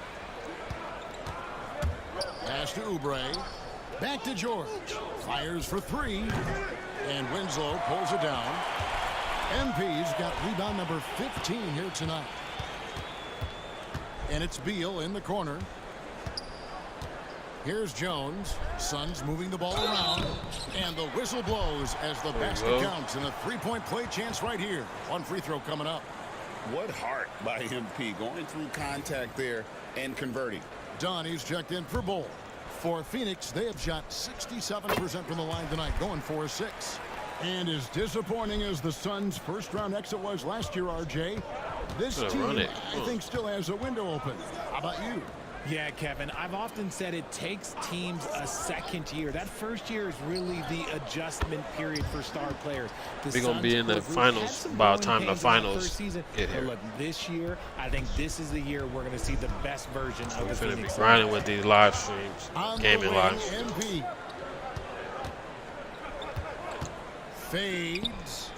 B: Pass to Oubre. Back to George. Fires for 3. And Winslow pulls it down. MP's got rebound number 15 here tonight. And it's Beal in the corner. Here's Jones. Suns moving the ball around. And the whistle blows as the basket counts. And a 3-point play chance right here. One free throw coming up.
F: What heart by MP, going through contact there and converting.
B: Donnie's checked in for Bull. For Phoenix, they have shot 67% from the line tonight, going 4-6. And as disappointing as the Suns' first-round exit was last year, RJ, this team, I think, still has a window open. How about you?
G: Yeah, Kevin, I've often said it takes teams a second year. That first year is really the adjustment period for star players.
A: We're going to be in the finals by the time the finals get here.
G: Look, this year, I think this is the year we're going to see the best version of the Phoenix.
A: We're going to be grinding with these live streams, gaming live streams.
B: MP. Fades.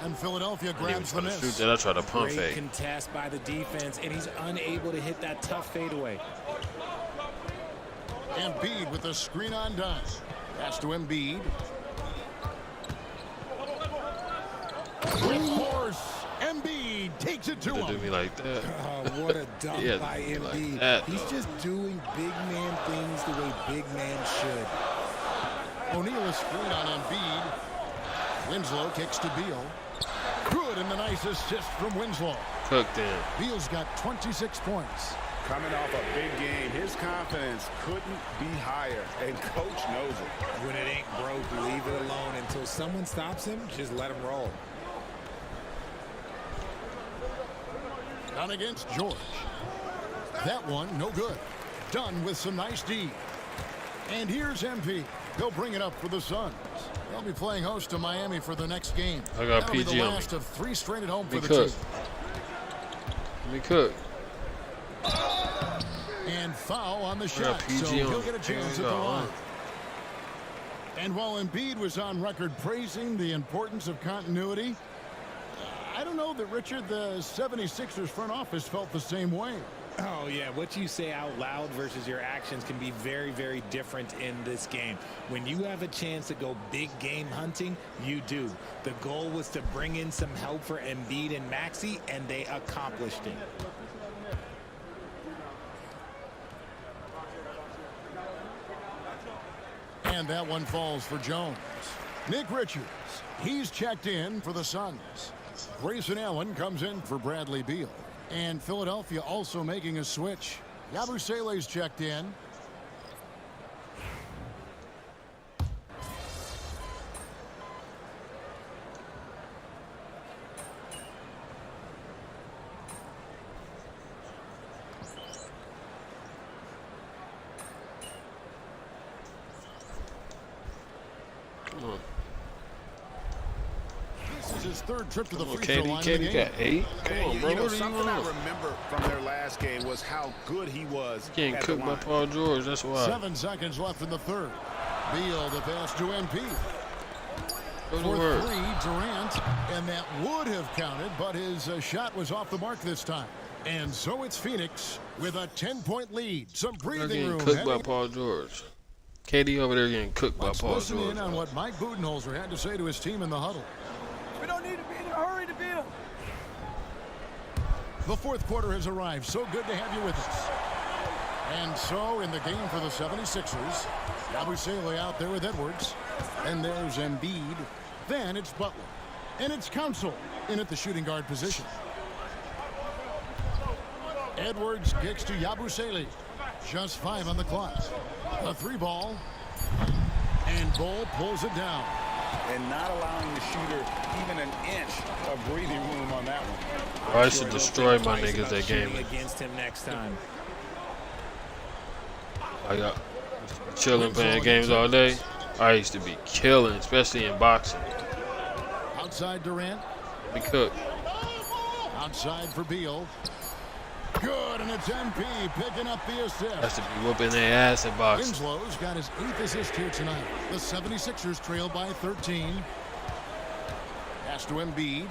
B: And Philadelphia grabs the miss.
A: Shoot that, I try to pump
G: Great
A: fake.
G: contest by the defense, and he's unable to hit that tough fadeaway.
B: Embiid with the screen on done. Pass to Embiid. With force, Embiid takes it to him.
A: Do me like that.
G: Oh, what a dunk by Embiid.
A: Like that,
G: he's just doing big man things the way big man should.
B: O'Neal is screen on Embiid. Winslow kicks to Beal. Good, and the nice assist from Winslow.
A: Cooked in.
B: Beal's got 26 points.
K: Coming off a big game, his confidence couldn't be higher, and coach knows it.
G: When it ain't broke, leave it alone. Until someone stops him, just let him roll.
B: Down against George. That one, no good. Done with some nice D. And here's MP. They'll bring it up for the Suns. They'll be playing host to Miami for the next game.
A: I got
B: That'll
A: PG
B: be the
A: on me.
B: last of 3 straight at home for the
A: cook.
B: team.
A: Let me cook.
B: And foul on the
A: I
B: shot,
A: got PG
B: so
A: on
B: he'll
A: me.
B: get a chance at the line. And while Embiid was on record praising the importance of continuity, I don't know that, Richard, the 76ers front office felt the same way.
G: Oh, yeah. What you say out loud versus your actions can be very, very different in this game. When you have a chance to go big game hunting, you do. The goal was to bring in some help for Embiid and Maxey, and they accomplished it.
B: And that one falls for Jones. Nick Richards, he's checked in for the Suns. Grayson Allen comes in for Bradley Beal. And Philadelphia also making a switch. Yabusele's checked in.
A: Come on.
B: This is his 3rd trip to the free
A: KD,
B: throw line.
A: KD got 8. Come on, bro.
K: You know,
A: What do you
K: something I
A: want?
K: remember from their last game was how good he was.
A: Getting
K: at the
A: cooked by
K: line.
A: Paul George. That's why.
B: 7 seconds left in the 3rd. Beal the pass to MP.
A: Go to
B: For
A: work.
B: 3, Durant, and that would have counted, but his shot was off the mark this time. And so it's Phoenix with a 10-point lead. Some
A: They're
B: breathing
A: getting
B: room.
A: cooked by Paul George. KD over there getting cooked by
B: Let's
A: Paul
B: listen
A: George.
B: in on what Mike Budenholzer had to say to his team in the huddle.
I: We don't need to be in a hurry to beat him.
B: The fourth quarter has arrived. So good to have you with us. And so in the game for the 76ers, Yabusele out there with Edwards. And there's Embiid. Then it's Butler. And it's Council in at the shooting guard position. Edwards kicks to Yabusele. Just 5 on the clock. A 3-ball. And Bull pulls it down.
F: And not allowing the shooter even an inch of breathing room on that one.
A: I used to destroy my niggas that game.
G: Against him next time.
A: I got chilling playing games all day. I used to be killing, especially in boxing.
B: Outside Durant.
A: Be cooked.
B: Outside for Beal. Good, and it's MP picking up the assist.
A: Has to be whooping their ass in boxing.
B: Winslow's got his 8th assist here tonight. The 76ers trail by 13. Pass to Embiid.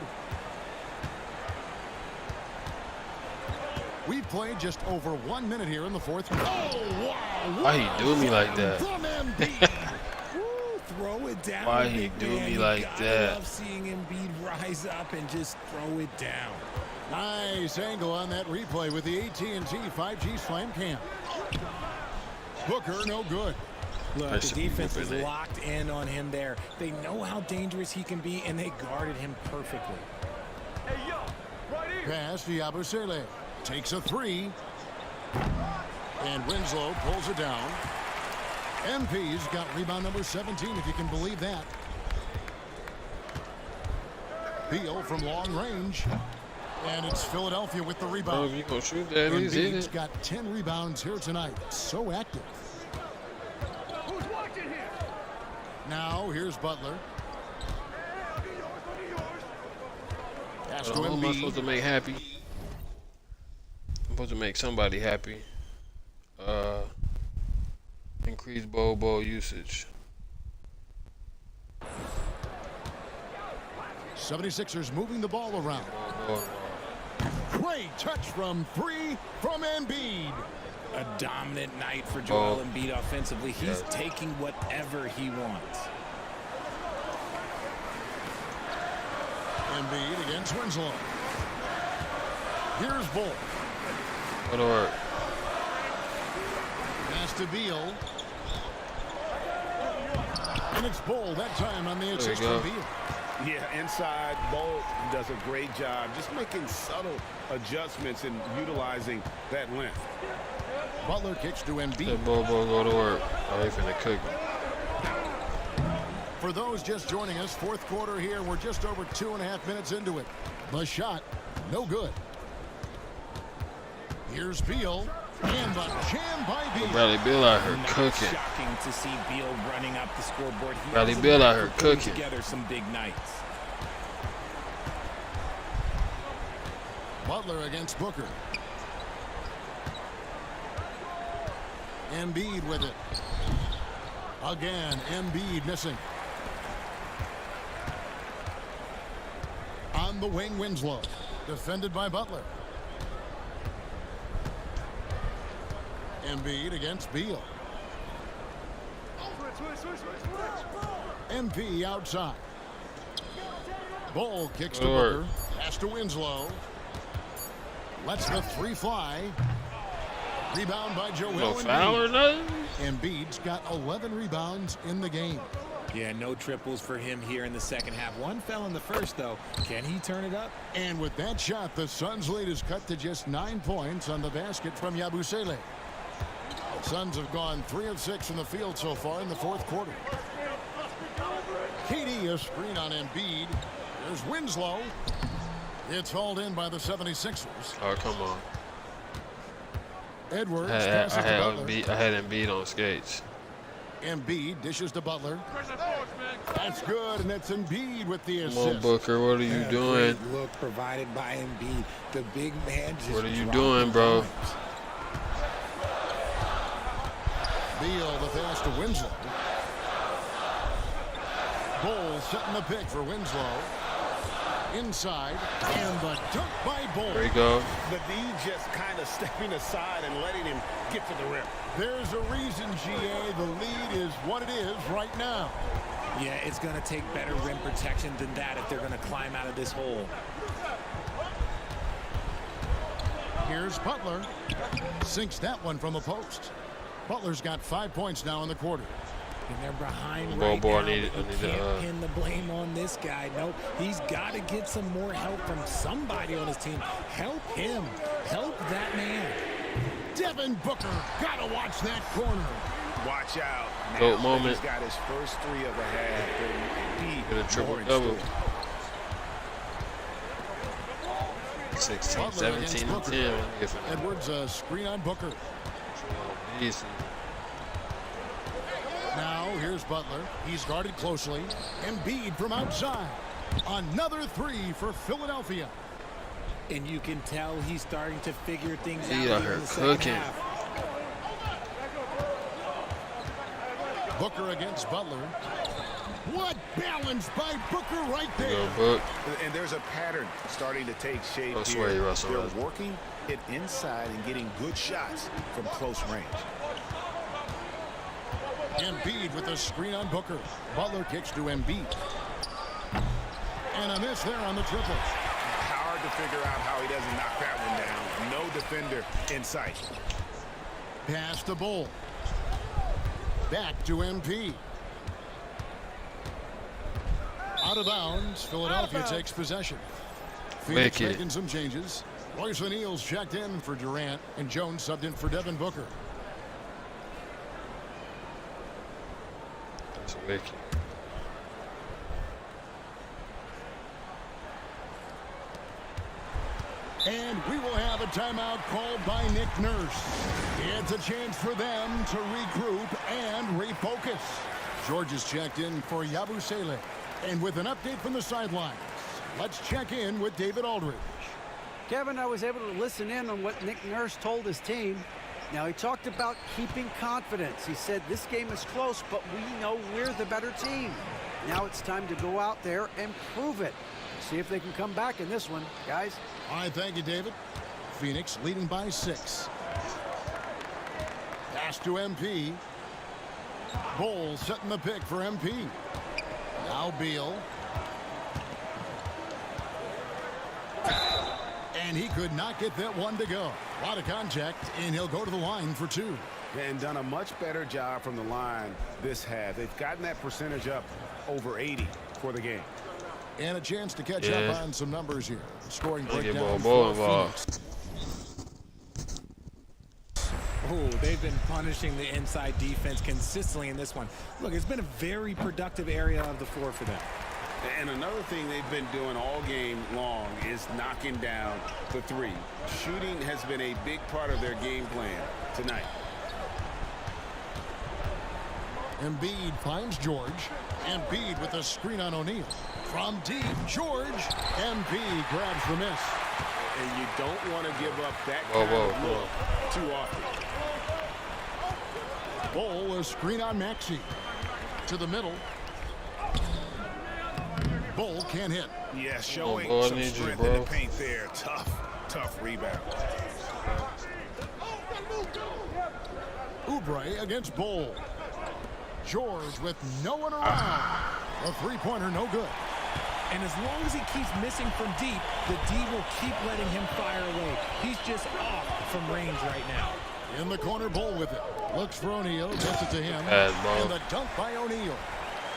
B: We've played just over 1 minute here in the fourth quarter. Oh, wow.
A: Why he do me like that?
B: From Embiid.
G: Throw it down.
A: Why he do me like that?
G: I love seeing Embiid rise up and just throw it down.
B: Nice angle on that replay with the AT&T 5G Slam Cam. Booker, no good.
G: Look, the defense is locked in on him there. They know how dangerous he can be, and they guarded him perfectly.
I: Hey, yo, right here.
B: Pass to Yabusele. Takes a 3. And Winslow pulls it down. MP's got rebound number 17, if you can believe that. Beal from long range. And it's Philadelphia with the rebound.
A: Oh, you gonna shoot that? He's in
B: Embiid's
A: it.
B: got 10 rebounds here tonight. So active.
I: Who's watching here?
B: Now, here's Butler. Pass to
A: Who am I supposed
B: Embiid.
A: to make happy? I'm supposed to make somebody happy. Increase ball usage.
B: 76ers moving the ball around. Great touch from 3 from Embiid.
G: A dominant night for Joel Embiid offensively. He's taking whatever he wants.
B: Embiid against Winslow. Here's Bull.
A: What'll work?
B: Pass to Beal. And it's Bull that time on the assist from Beal.
K: Yeah, inside, Bull does a great job just making subtle adjustments and utilizing that length.
B: Butler kicks to Embiid.
A: That Bull go to work. Oh, he finna cook me.
B: For those just joining us, fourth quarter here. We're just over 2.5 minutes into it. The shot, no good. Here's Beal. And the jam by Beal.
A: Bradley Beal out here cooking.
G: Shocking to see Beal running up the scoreboard. He
A: Bradley
G: has
A: Beal out
G: for
A: here
G: putting
A: cooking.
G: Together some big nights.
B: Butler against Booker. Embiid with it. Again, Embiid missing. On the wing, Winslow. Defended by Butler. Embiid against Beal. MP outside. Bull kicks to Booker. Pass to Winslow. Lets the 3 fly. Rebound by Joel
A: No foul or nothing?
B: Embiid's got 11 rebounds in the game.
G: Yeah, no triples for him here in the second half. One fell in the first, though. Can he turn it up?
B: And with that shot, the Suns' lead is cut to just 9 points on the basket from Yabusele. Suns have gone 3 of 6 from the field so far in the fourth quarter. KD, a screen on Embiid. There's Winslow. It's hauled in by the 76ers.
A: Oh, come on.
B: Edwards
A: I
B: passes to Butler.
A: had Embiid on skates.
B: Embiid dishes to Butler. That's good, and it's Embiid with the assist.
A: Come on, Booker. What are you doing?
G: Great look provided by Embiid. The big man just
A: What are you
G: dropped
A: doing,
G: the
A: bro?
G: bombs.
B: Beal the pass to Winslow. Bull setting the pick for Winslow. Inside, and the dunk by Bol.
A: There you go.
K: The D just kind of stepping aside and letting him get to the rim.
B: There's a reason, GA, the lead is what it is right now.
G: Yeah, it's going to take better rim protection than that if they're going to climb out of this hole.
B: Here's Butler. Sinks that one from the post. Butler's got 5 points now in the quarter.
G: And they're behind
A: Ball,
G: right
A: ball,
G: now.
A: I need
G: You can't
A: to,
G: pin the blame on this guy. No, he's got to get some more help from somebody on his team. Help him. Help that man.
B: Devin Booker. Gotta watch that corner.
K: Watch out.
A: Goat
K: Now
A: moment.
K: he's got his first three of the half.
A: Get a triple double. 16, 17, and 10.
B: Edwards, screen on Booker.
A: Easy.
B: Now, here's Butler. He's guarded closely. Embiid from outside. Another three for Philadelphia.
G: And you can tell he's starting to figure things
A: He
G: out
A: out here
G: in the second
A: cooking.
G: half.
B: Booker against Butler. What balance by Booker right there.
A: Go, Book.
F: And there's a pattern starting to take shape
A: Go
F: here.
A: sway, Russell.
F: They're working it inside and getting good shots from close range.
B: Embiid with a screen on Booker. Butler kicks to Embiid. And a miss there on the triple.
K: Hard to figure out how he doesn't knock that one down. No defender in sight.
B: Pass to Bol. Back to MP. Out of bounds. Philadelphia takes possession. Phoenix
A: Wicked.
B: making some changes. Royce O'Neal's checked in for Durant, and Jones subbed in for Devin Booker.
A: That's wicked.
B: And we will have a timeout called by Nick Nurse. It's a chance for them to regroup and refocus. George is checked in for Yabusele. And with an update from the sidelines, let's check in with David Aldridge.
J: Kevin, I was able to listen in on what Nick Nurse told his team. Now, he talked about keeping confidence. He said this game is close, but we know we're the better team. Now it's time to go out there and prove it. See if they can come back in this one, guys.
B: All right, thank you, David. Phoenix leading by 6. Pass to MP. Bol setting the pick for MP. Now Beal. And he could not get that one to go. A lot of contact, and he'll go to the line for 2.
K: And done a much better job from the line this half. They've gotten that percentage up over 80 for the game.
B: And a chance to catch up on some numbers here. Scoring breakdown
A: Ball
B: for
A: involved.
B: Phoenix.
G: Oh, they've been punishing the inside defense consistently in this one. Look, it's been a very productive area of the floor for them.
K: And another thing they've been doing all game long is knocking down the three. Shooting has been a big part of their game plan tonight.
B: Embiid finds George. Embiid with a screen on O'Neal. From deep, George. Embiid grabs the miss.
K: And you don't want to give up that kind of look too often.
B: Bol, a screen on Maxey. To the middle. Bol can't hit.
K: Yeah, showing
A: I
K: some
A: need you,
K: strength
A: bro.
K: in the paint there. Tough rebound.
B: Oubre against Bol. George with no one around. A three-pointer, no good.
G: And as long as he keeps missing from deep, the D will keep letting him fire away. He's just off from range right now.
B: In the corner, Bol with it. Looks for O'Neal, gets it to him. And the dunk by O'Neal.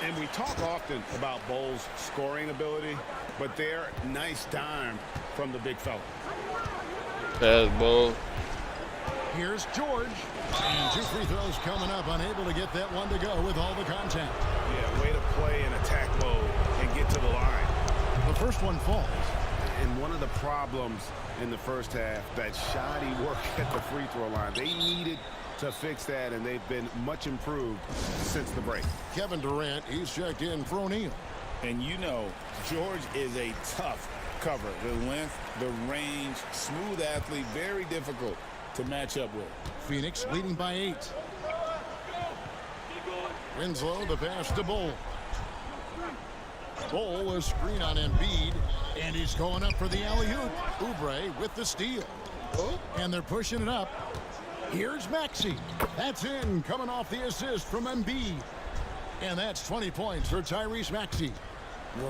K: And we talk often about Bol's scoring ability, but they're nice dime from the big fella.
A: Pass Ball.
B: Here's George. And 2 free throws coming up. Unable to get that one to go with all the contact.
K: Yeah, way to play in attack mode and get to the line.
B: The first one falls.
K: And one of the problems in the first half, that shoddy work at the free throw line. They needed to fix that, and they've been much improved since the break.
B: Kevin Durant, he's checked in for O'Neal.
F: And you know, George is a tough cover. The length, the range, smooth athlete, very difficult to match up with.
B: Phoenix leading by 8. Winslow, the pass to Bol. Bull, a screen on Embiid, and he's going up for the alley-oop. Oubre with the steal. And they're pushing it up. Here's Maxey. That's in, coming off the assist from Embiid. And that's 20 points for Tyrese Maxey.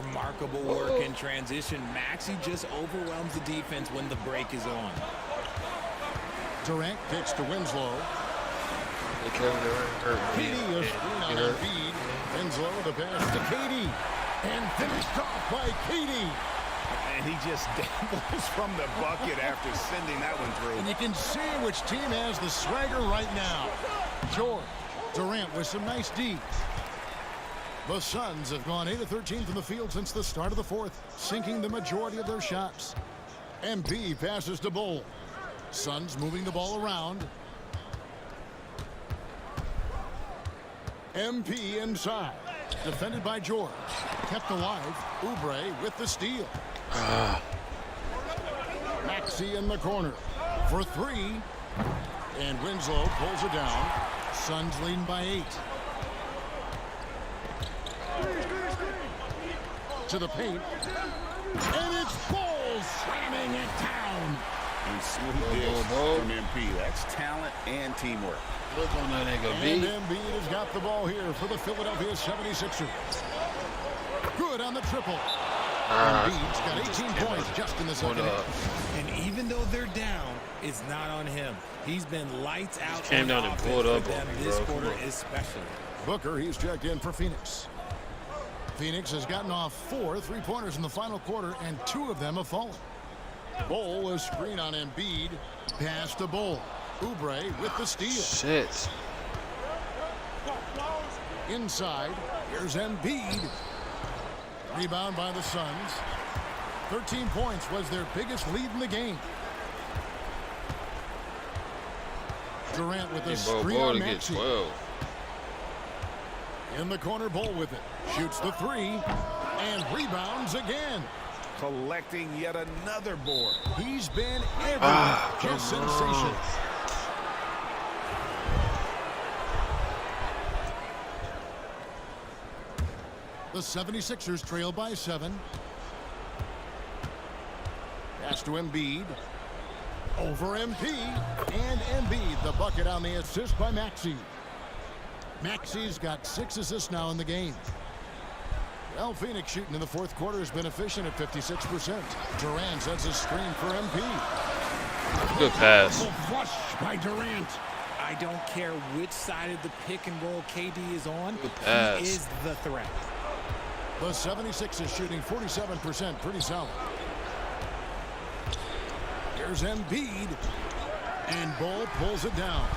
G: Remarkable work in transition. Maxey just overwhelms the defense when the break is on.
B: Durant kicks to Winslow.
A: KD
B: KD, a screen on Embiid. Winslow, the pass to KD. And finished off by KD.
K: And he just dabbles from the bucket after sending that one through.
B: And you can see which team has the swagger right now. George, Durant with some nice D. The Suns have gone 8 of 13 from the field since the start of the fourth, sinking the majority of their shots. MP passes to Bull. Suns moving the ball around. MP inside. Defended by George. Kept alive. Oubre with the steal. Maxey in the corner for three. And Winslow pulls it down. Suns leading by 8. To the paint. And it's Bull slamming it down.
F: And smooth dish from MP. That's talent and teamwork.
A: Look on that nigga,
B: And Embiid has got the ball here for the Philadelphia 76ers. Good on the triple. Embiid's got 18 points just in the second.
G: And even though they're down, it's not on him. He's been lights out.
A: Came down and pulled up on me,
G: this
A: bro.
G: quarter especially.
B: Booker, he's checked in for Phoenix. Phoenix has gotten off 4 3-pointers in the final quarter, and 2 of them have fallen. Bull, a screen on Embiid. Pass to Bull. Oubre with the steal.
A: Shit.
B: Inside, here's Embiid. Rebound by the Suns. 13 points was their biggest lead in the game. Durant with a screen on Maxey. In the corner, Bull with it. Shoots the 3 and rebounds again.
K: Collecting yet another board.
B: He's been everywhere. Just sensational. The 76ers trail by 7. Pass to Embiid. Over MP. And Embiid, the bucket on the assist by Maxey. Maxey's got 6 assists now in the game. Well, Phoenix shooting in the fourth quarter has been efficient at 56%. Durant sets a screen for MP.
A: Good pass.
B: Flush by Durant.
G: I don't care which side of the pick and roll KD is on.
A: He
G: is the threat.
B: The 76ers shooting 47%, pretty solid. Here's Embiid. And Bull pulls it down.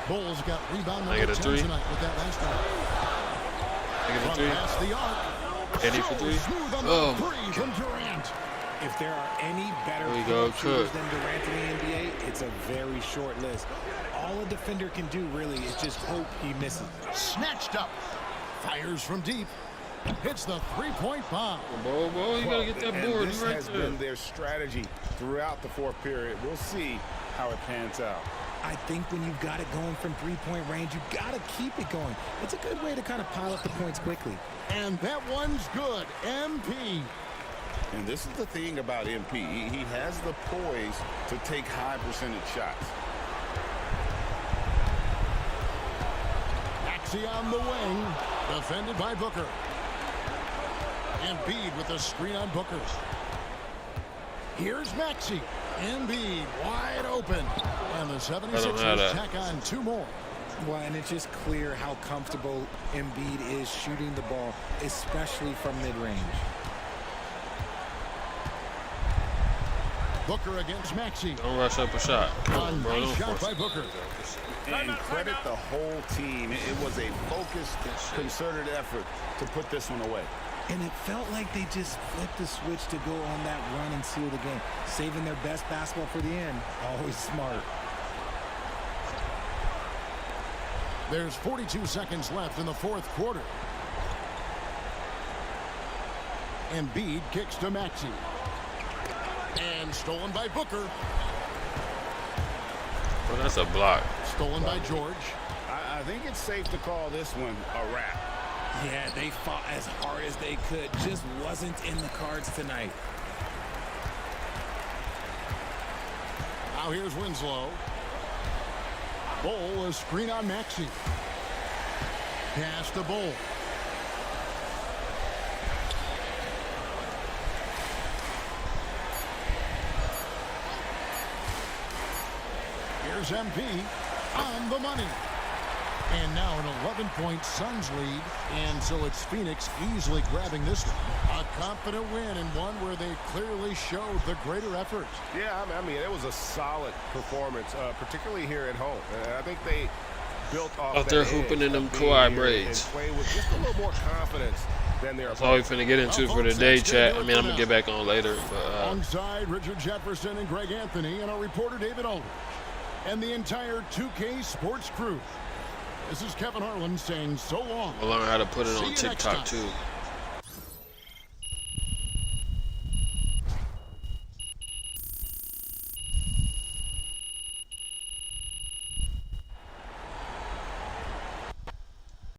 B: Bull's got rebound number 10 tonight with that last one.
A: -3.
B: Past the arc.
A: Eddie for 3.
B: Smooth on the 3 from Durant.
G: If there are any better shooters than Durant in the NBA, it's a very short list. All a defender can do really is just hope he misses.
B: Snatched up. Fires from deep. Hits the 3-point bomb.
A: Whoa, you gotta get that board.
K: This has been their strategy throughout the fourth period. We'll see how it pans out.
G: I think when you've got it going from 3-point range, you got to keep it going. It's a good way to kind of pile up the points quickly.
B: And that one's good. MP.
F: And this is the thing about MP. He has the poise to take high percentage shots.
B: Maxey on the wing. Defended by Booker. Embiid with a screen on Booker. Here's Maxey. Embiid wide open. And the 76ers tack on 2 more.
G: Well, and it's just clear how comfortable Embiid is shooting the ball, especially from mid-range.
B: Booker against Maxey.
A: Don't rush up a shot.
B: Nice shot by Booker.
F: And credit the whole team. It was a focused, concerted effort to put this one away.
G: And it felt like they just flipped the switch to go on that run and seal the game. Saving their best basketball for the end. Always smart.
B: There's 42 seconds left in the fourth quarter. Embiid kicks to Maxey. And stolen by Booker.
A: Well, that's a block.
B: Stolen by George.
K: I think it's safe to call this one a wrap.
G: Yeah, they fought as hard as they could. Just wasn't in the cards tonight.
B: Now here's Winslow. Bull, a screen on Maxey. Pass to Bull. Here's MP on the money. And now an 11-point Suns lead. And so it's Phoenix easily grabbing this one. A confident win and one where they clearly showed the greater effort.
K: Yeah, I mean, it was a solid performance, particularly here at home. I think they built off
A: Out there
K: that
A: hooping
K: edge
A: in them
K: of being
A: Kawhi
K: here
A: braids.
K: and play with just a little more confidence than their
A: That's all we're finna get into for the day, chat. I mean, I'm gonna get back on later. But,
B: Alongside Richard Jefferson and Greg Anthony and our reporter David Aldridge and the entire 2K Sports crew. This is Kevin Harlan saying so long.
A: I'll learn how to put it
B: See
A: on
B: you next
A: TikTok
B: time.
A: too.